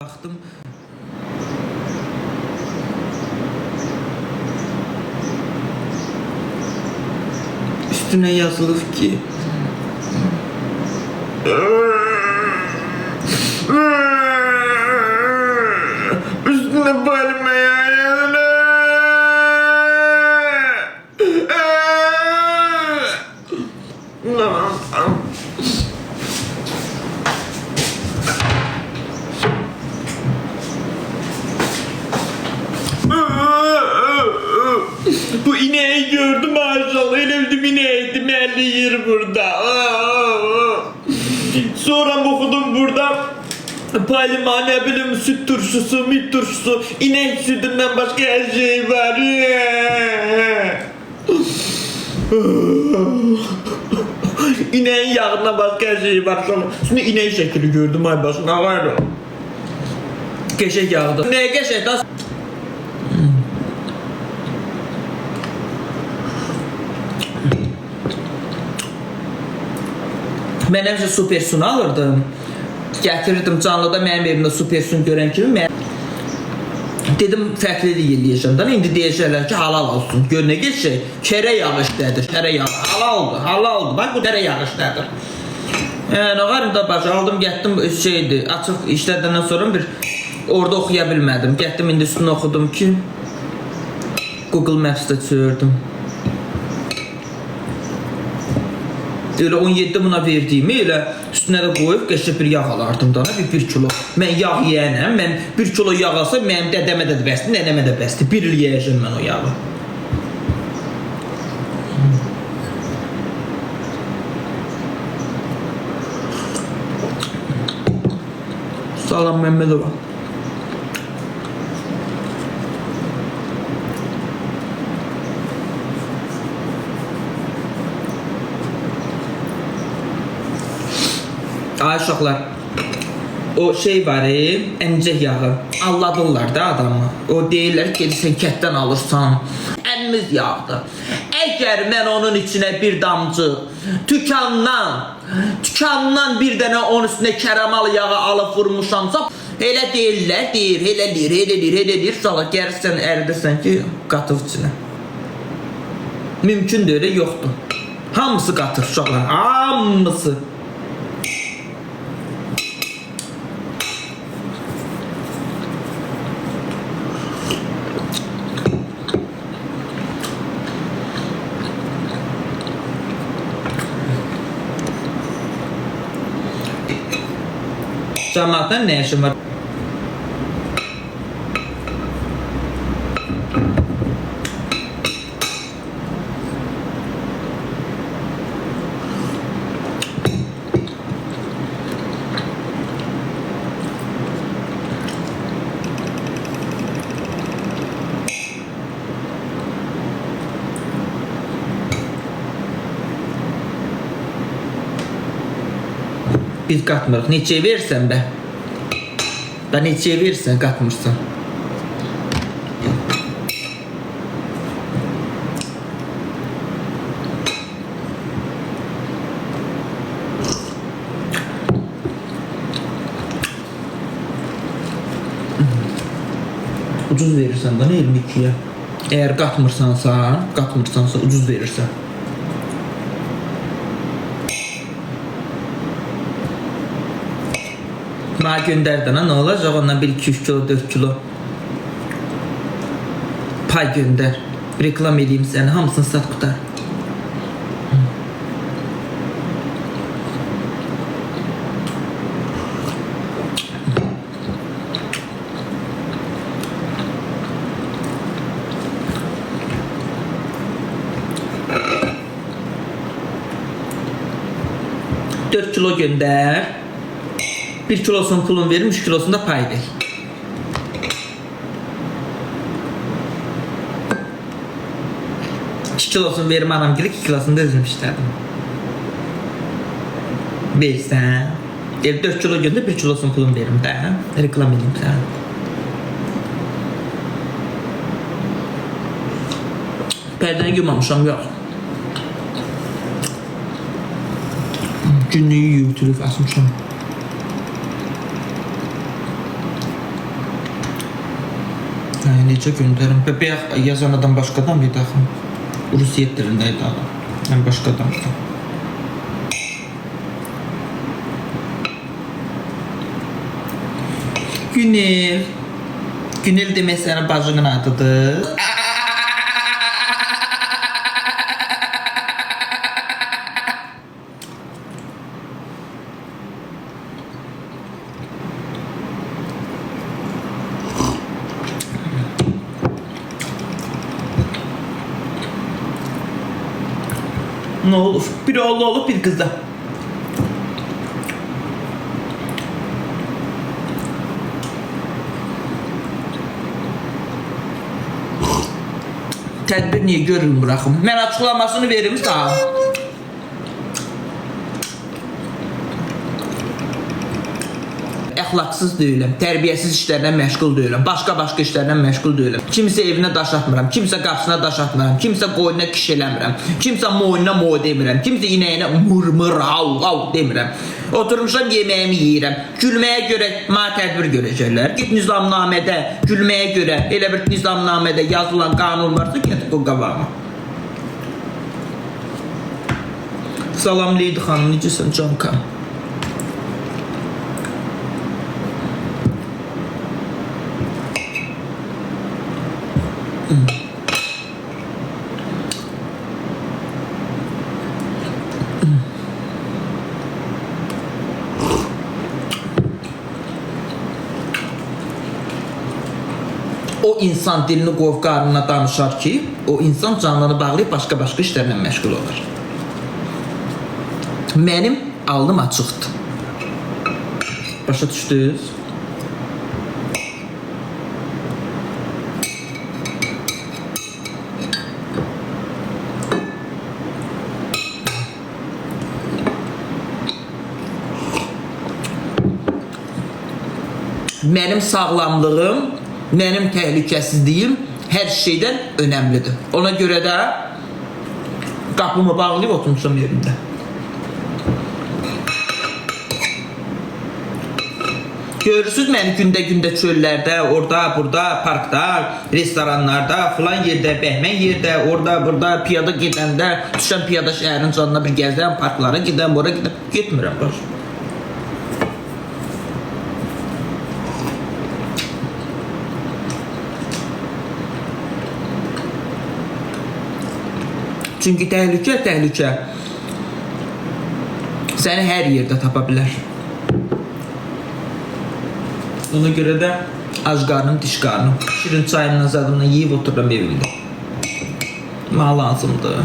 Baktım. Üstüne yazılır ki üstüne balmaya yazılır. Bu ineği gördüm maşallah. Öyle ineğiydi. Melli yer burada. Sonra okudum burada. Palima ne bileyim süt turşusu, mit turşusu, inek sütünden başka her şey var. İneğin yağından başka her şey var. Şimdi ineğin şekli gördüm ay başına var o. Keşek yağdı. Ne keşek lan? Ben hemşe Supersun alırdım. Gətirirdim canlıda mənim evimdə Supersun görən kimi dedim fərqlilik eləyəcəm. İndi deyəcəklər ki halal olsun. Gör nə geçək? Kərə yağışdadır. Kərə yağış. Halaldır. Bax bu kərə yağışdadır. Nə var da baş aldım getdim şeydi. Açıq işlədəndən sonra bir orada oxuya bilmədim. Getdim indi üstünü oxudum ki Google Maps-də çözdüm. Öyle 17 buna verdiyimi elə üstünə də qoyub qəşəng bir yağ alardım da bir kilo. Mən yağ yeyənəm. Mən 1 kilo yağ alsa mənim dədəmə də bəsdir, nənəmə də bəsdir. 1 il yeyəcəm mən o yağı. Salam Məmmədova. Ay uşaqlar, o şey var əncək yağı, alladırlar da adamı. O deyirlər ki, sən kətdən alırsan, əmiz yağdır. Əgər mən onun içinə bir damcı tükandan bir dənə onun üstünə kərəmal yağı alıb vurmuşamsa, elə deyirlər, elə sonra gəlirsən, əridirsən ki, qatır içinə. Mümkündür, elə yoxdur. Hamısı qatır uşaqlar, hamısı. Cəmaatdan nə işin var? Biz qatmırıq. Neçəyə verirsən bə? Da neçəyə verirsən, qatmırsan. Ucuz verirsən da, nə 22-yə? Əgər qatmırsansa ucuz verirsən. Bana göndərdin, nə olacaq ondan 1-2-3 kilo, 4 kilo pay göndər. Reklam edeyim səni, hamısını sat qutar. Dört kilo göndər. 1 kilosunu pulun verim, 3 kilosunu da pay ver. İki kilosunu verim anam gibi, 2 kilosunu da özüm işlədim. Versən. 4 kilo göndər, 1 kilosunu pulun verim də. Reklam edeyim sən. Pərdəni yumamışam, yox. Günlüyü YouTube açmışam. Necə göndərim? Bəyək yazan adam başqadan bir daxil. Rusiyet dilindəydi adam. Mən başqadandım. Günel. Günel demək sənin bacının adıdır. Ne olur? Bir oğlu olup bir kızı. Tədbir niye görürüm bırakım? Ben açıklamasını veririm sağ. Əxlaqsız deyiləm, tərbiyəsiz işlərlə məşğul deyiləm, başqa işlərlə məşğul deyiləm. Kimsə evinə daş atmıram, kimsə qapısına daş atmıram, kimsə qoyuna kiş eləmirəm, kimsə moyuna moy demirəm, kimsə inəyinə mırmır, hav demirəm. Oturmuşam yeməyimi yeyirəm. Gülməyə görə mənə tədbir görəcəklər. Git nizamnamədə gülməyə görə elə bir nizamnamədə yazılan qanun varsa get bu qabağıma. Salam Leydi xanım, necəsən Canka? O insan dilini qoyub qarnına danışar ki, o insan canlını bağlayıb başqa işlərlə məşğul olur. Mənim alnım açıqdır. Başa düşdünüz? Mənim sağlamlığım, mənim təhlükəsizliyim hər şeydən önəmlidir. Ona görə də qapımı bağlayıb oturmuşam yerimdə. Görürsünüz məni gündə çöllərdə, orada, burada, parkda, restoranlarda, filan yerdə, bəhmən yerdə, orada, burada, piyada gedəndə, düşən piyada şəhərin canına bir gəzdən, parklara gedəm, oraya gedəm, getmirəm. Baş. Çünki təhlükə səni hər yerdə tapa bilər. Ona görə də ac qarnım, diş qarnım, şirin çayımla zadımla yiyib otururam evimdə. Mənə lazımdır.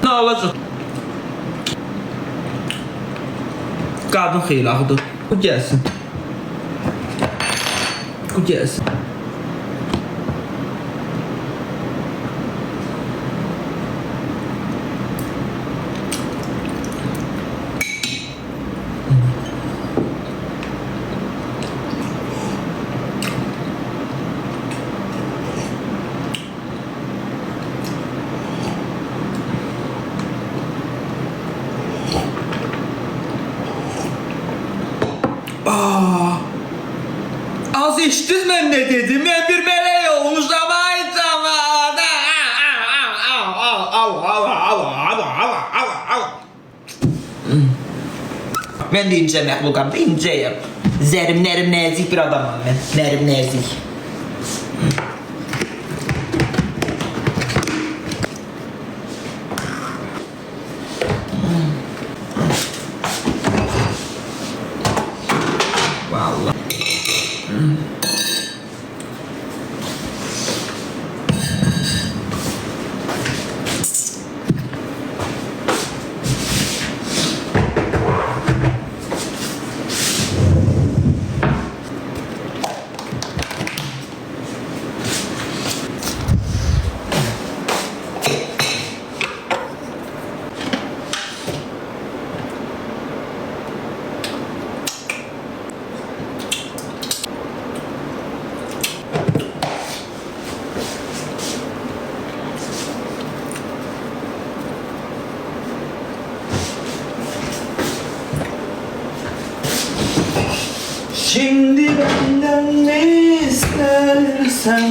Nə olacaq? Qadın xeylaqdır. Bu gəlsin. Bu gəlsin. Az eşitdiniz mən nə dedim? Mən bir mələk olmuşam, ay cəmaat. Mən də incə məxluqam, incəyəm. Zərim, nərim, nəzik bir adamam mən. Nərim, nəzik. Vallahi. Şimdi benden ne istersen